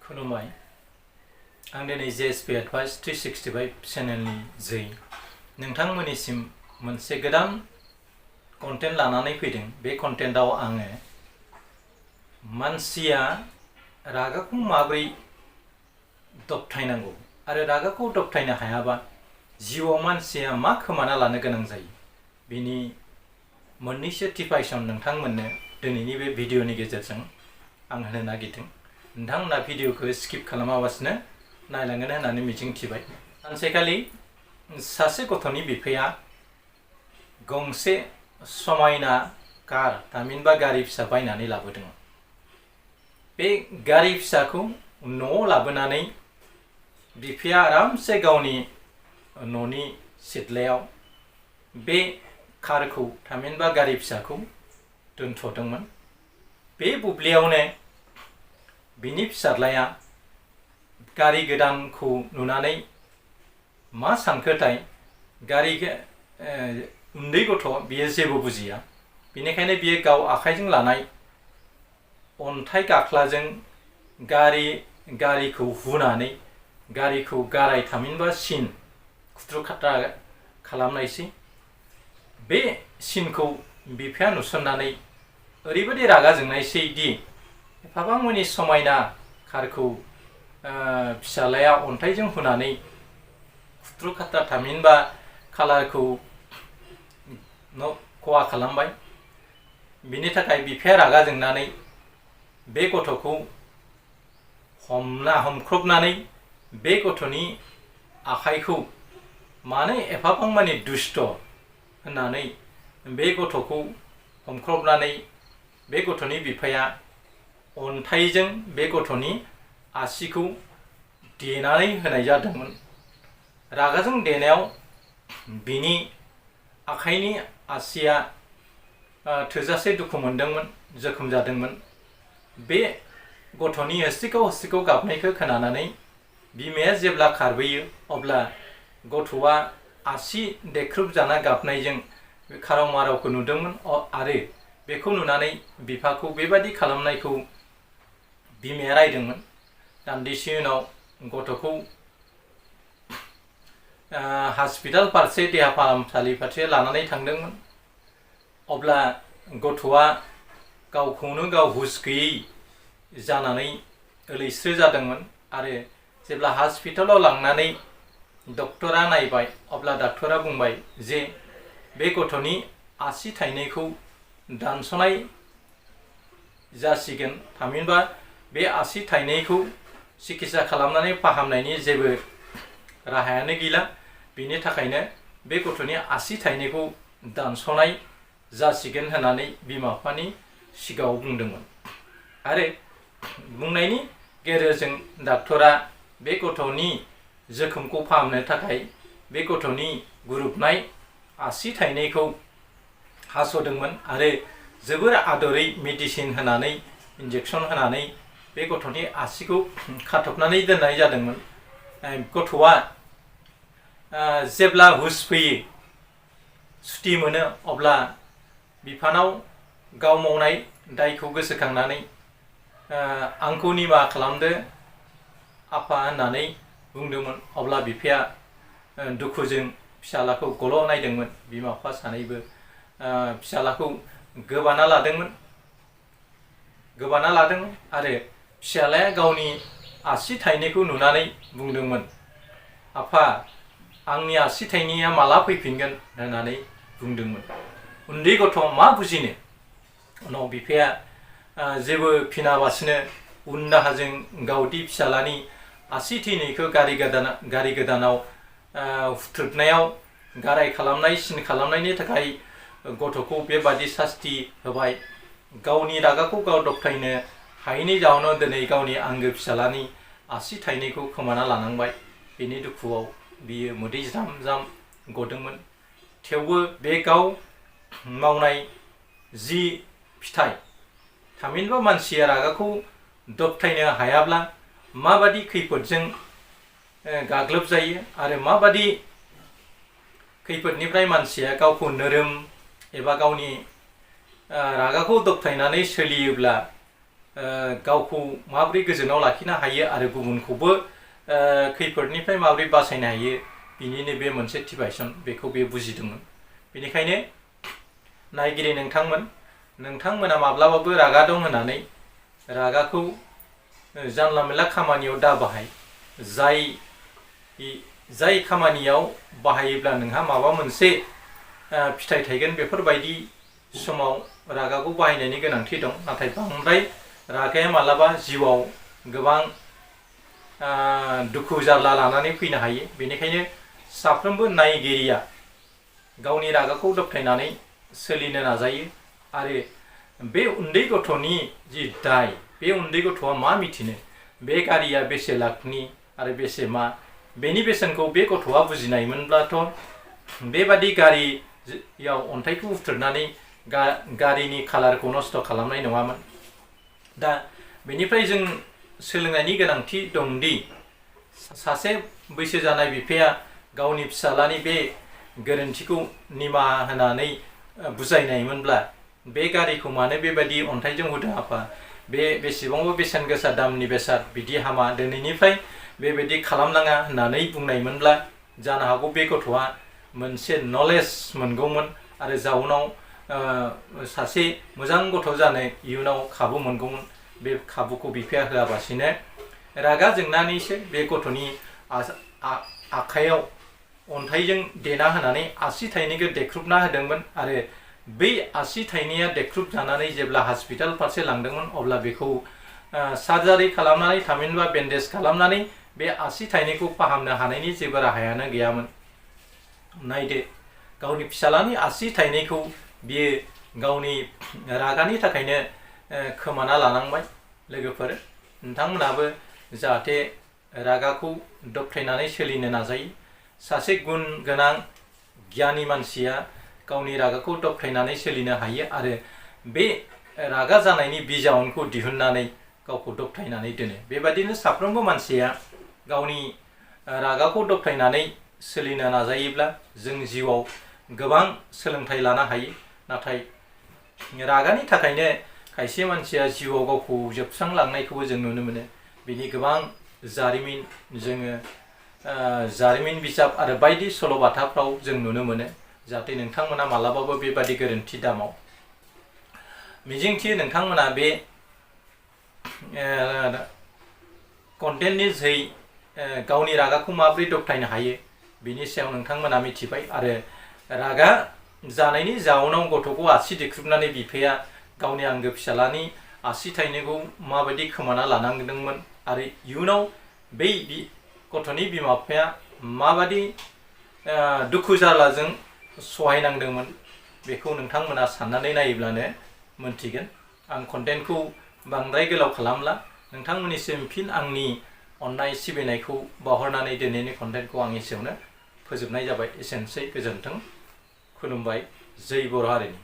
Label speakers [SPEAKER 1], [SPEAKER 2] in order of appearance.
[SPEAKER 1] खुलुमबाय आं दिनै JSP Advice 365 चेनेलनि जै नोंथांमोननिसिम मोनसे गोदान कन्टेन्ट लानानै फैदों। बे कन्टेन्टआव आङो मानसिया रागाखौ माबोरै दबथायनांगौ आरो रागाखौ दबथायनो हायाबा जिउआव मानसिया मा खोमाना लानो गोनां जायो बिनि मोननैसो टिपाइसन नोंथांमोननो दिनैनि बे भिडिअनि गेजेरजों आं होनो नागिरदों। नोंथांमोना भिडिअखौ स्किप खालामालासिनो नायलांगोन होननानै मिजिंथिबाय। सानसेखालि सासे गथ'नि बिफाया गंसे समायना कार थामहिनबा गारि फिसा बायनानै लाबोदों। बे गारि फिसाखौ न'आव लाबोनानै बिफाया आरामसे गावनि न'नि सिथ्लायाव बे कारखौ थामहिनबा गारि फिसाखौ दोनथ'दोंमोन। बे बुब्लियावनो बिनि फिसाज्लाया गारि गोदानखौ नुनानै मा सानखोथाय गारि उन्दै गथ' बियो जेबो बुजिया, बेनिखायनो बियो गाव आखाइजों लानाय अन्थाइ गाख्लाजों गारिखौ हुनानै गारिखौ गाराय थामहिनबा सिन खुथ्रु खाथ्रा खालामनायसै। बे सिनखौ बिफाया नुसननानै ओरैबायदि रागा जोंनायसै दि एफाबां मानि समायना कारखौ फिसाज्लाया अन्थाइजों हुनानै खुथ्रु खाथ्रा थामहिनबा कालारखौ खहा खालामबाय। बिनि थाखाय बिफाया रागा जोंनानै बे गथ'खौ हमख्रबनानै बे गथ'नि आखाइखौ मानो एफाबां मानि दुष्ट होननानै बे गथ'खौ हमख्रबनानै बे गथ'नि बिफाया अन्थाइजों बे गथ'नि आसिखौ देनानै होनाय जादोंमोन। रागाजों देनायाव बिनि आखाइनि आसिया थोजासे दुखु मोनदोंमोन, जोखोम जादोंमोन। बे गथ'नि हस्रिखाव गाबनायखौ खोनानानै बिमाया जेब्ला खारबोयो अब्ला गथ'आ आसि देख्रुबजाना गाबनायजों खाराव मारावखौ नुदोंमोन आरो बेखौ नुनानै बिफाखौ बेबादि खालामनायखौ बिमाया रायदोंमोन। दान्दिसे उनाव गथ'खौ हस्पिटाल फारसे देहा फाहामसालि फारसे लानानै थांदोंमोन। अब्ला गथ'आ गावखौनो गाव हुस गैयै जानानै ओलैस्रो जादोंमोन आरो जेब्ला हस्पिटालाव लांनानै डक्टरा नायबाय अब्ला डक्टरा बुंबाय जे बे गथ'नि आसि थाइनैखौ दानस'नाय जासिगोन, थामहिनबा बे आसि थाइनैखौ सिकित्सा खालामनानै फाहामनायनि जेबो राहायानो गैला। बेनि थाखायनो बे गथ'नि आसि थाइनैखौ दानस'नाय जासिगोन होननानै बिमा बिफानि सिगाङाव बुंदोंमोन आरो बुंनायनि गेजेरजों डक्टरा बे गथ'नि जोखोमखौ फाहामनो थाखाय बे गथ'नि गुरुबनाय आसि थाइनैखौ हास'दोंमोन आरो जोबोर आदरै मेडिसिन होनानै इन्जेक्सन होनानै बे गथ'नि आसिखौ खाथबनानै दोननाय जादोंमोन। गथ'आ जेब्ला हुस फैयो, सुथि मोनो, अब्ला बिफानाव गाव मावनाय दायखौ गोसोखांनानै आंखौ निमाहा खालामदो आफा होननानै बुंदोंमोन। अब्ला बिफाया दुखुजों फिसाज्लाखौ गल' नायदोंमोन। बिमा बिफा सानैबो फिसाज्लाखौ गोबाना लादों आरो फिसाज्लाया गावनि आसि थाइनैखौ नुनानै बुंदोंमोन, आफा आंनि आसि थाइनैया माला फैफिनगोन होननानै बुंदोंमोन। उन्दै गथ' मा बुजिनो। उनाव बिफाया जेबो फिनाबासिनो उन दाहाजों गावदि फिसाज्लानि आसि थैनायखौ गारि गोदानाव हुथ्रोदनायाव गाराय खालामनाय सिन खालामनायनि थाखाय गथ'खौ बेबादि सास्ति होबाय। गावनि रागाखौ गाव दबथायनो हायैनि जाहोनाव दिनै गावनि आंगो फिसाज्लानि आसि थाइनैखौ खोमाना लानांबाय। बेनि दुखुआव बियो मोदै ज्राम ज्राम गदोंमोन। थेवबो बे गाव मावनाय जि फिथाइ, थामहिनबा मानसिया रागाखौ दबथायनो हायाब्ला माबादि खैफोदजों गाग्लोबजायो आरो माबादि खैफोदनिफ्राय मानसिया गावखौ नोरोम एबा गावनि रागाखौ दबथायनानै सोलियोब्ला गावखौ माबोरै गोजोनाव लाखिनो हायो आरो गुबुनखौबो खैफोदनिफ्राय माबोरै बासायनो हायो बिनिनो बे मोनसे टिभाइसन बेखौ बे बुजिदोंमोन। बेनिखायनो नायगिरि नोंथांमोना माब्लाबाबो रागा दं होननानै रागाखौ जानला मेनला खामानियाव दा बाहाय। जाय खामानियाव बाहायोब्ला नोंहा माबा मोनसे फिथाइ थायगोन बेफोरबायदि समाव रागाखौ बाहायनायनि गोनांथि दं। नाथाय बांद्राय रागाया मालाबा जिउआव गोबां दुखु जारला लानानै फैनो हायो। बेनिखायनो साफ्रोमबो नायगिरिया गावनि रागाखौ दबथायनानै सोलिनो नाजायो आरो बे उन्दै गथ'नि जि दाय, बे उन्दै गथ'आ मा मिथिनो, बे गारिया बेसे लाखनि आरो बेसे मा, बेनि बेसेनखौ बे गथ'आ बुजिनायमोनब्लाथ' बेबादि गारियाव अन्थाइखौ हुथ्रोदनानै गारिनि कालारखौ नस्थ' खालामनाय नङामोन। दा बेनिफ्राय जों सोलोंनायनि गोनांथि दंदि सासे बैसो जानाय बिफाया गावनि फिसालानि बे गोरोन्थिखौ निमाहा होनानै बुजायनायमोनब्ला बे गारिखौ मानो बेबायदि अन्थाइजों हुदो आफा, बे बेसेबांबा बेसेन गोसा दामनि बेसाद, बिदि हामा, दिनैनिफ्राय बेबायदि खालामनाङा होननानै बुंनायमोनब्ला जानो हागौ बे गथ'आ मोनसे नलेज मोनगौमोन आरो जाउनाव सासे मोजां गथ' जानो इयुनाव खाबु मोनगौमोन। बे खाबुखौ बिफाया होआबासिनो रागा जोंनानैसो बे गथ'नि आखाइयाव अन्थाइजों देना होनानै आसि थाइनैखौ देख्रुबना होदोंमोन आरो बै आसि थाइनैया देख्रुब जानानै जेब्ला हस्पिटाल फारसे लांदोंमोन अब्ला बेखौ सार्जारि खालामनानै थामहिनबा बेन्डेज खालामनानै बे आसि थाइनैखौ फाहामनो हानायनि जेबो राहायानो गैयामोन। नायदो, गावनि फिसालानि आसि थाइनैखौ बियो गावनि रागानि थाखायनो खोमाना लानांबाय। लोगोफोर, नोंथांमोनाबो जाहाथे रागाखौ दबथायनानै सोलिनो नाजायो। सासे गुन गोनां गियानि मानसिया गावनि रागाखौ दबथायनानै सोलिनो हायो आरो बे रागा जानायनि बिजाउनखौ दिहुननानै गावखौ दबथायनानै दोनो। बेबादिनो साफ्रोमबो मानसिया गावनि रागाखौ दबथायनानै सोलिनो नाजायोब्ला जों जिउआव गोबां सोलोंथाइ लानो हायो। नाथाय रागानि थाखायनो खायसे मानसिया जिउआव गावखौ जोबस्रांलांनायखौबो जों नुनो मोनो। बिनि गोबां जारिमिन जोङो जारिमिन बिजाब आरो बायदि सल'बाथाफ्राव जों नुनो मोनो। जाहाथे नोंथांमोना मालाबाबो बेबादि गोरोन्थि दामाव। मिजिंथियो नोंथांमोना बे कन्टेन्टनि जोहै गावनि रागाखौ माबोरै दबथायनो हायो बिनि सायाव नोंथांमोना मिथिबाय आरो रागा जानायनि जाउनाव गथ'खौ आसि देख्रुबनानै बिफाया गावनि आंगो फिसालानि आसि थाइनैखौ माबायदि खोमाना लानांदोंमोन आरो इयुनाव बै गथ'नि बिमा बिफाया माबादि दुखु जारलाजों सहायनांदोंमोन बेखौ नोंथांमोना साननानै नायोब्लानो मोनथिगोन। आं कन्टेन्टखौ बांद्राय गोलाव खालामला, नोंथांमोननिसिम फिन आंनि अननाय सिबिनायखौ बावहरनानै दिनैनि कन्टेन्टखौ आं एसेयावनो फोजोबनाय जाबाय। एसेनोसै, गोजोन्थों, खुलुमबाय, जै बर' हारिनि।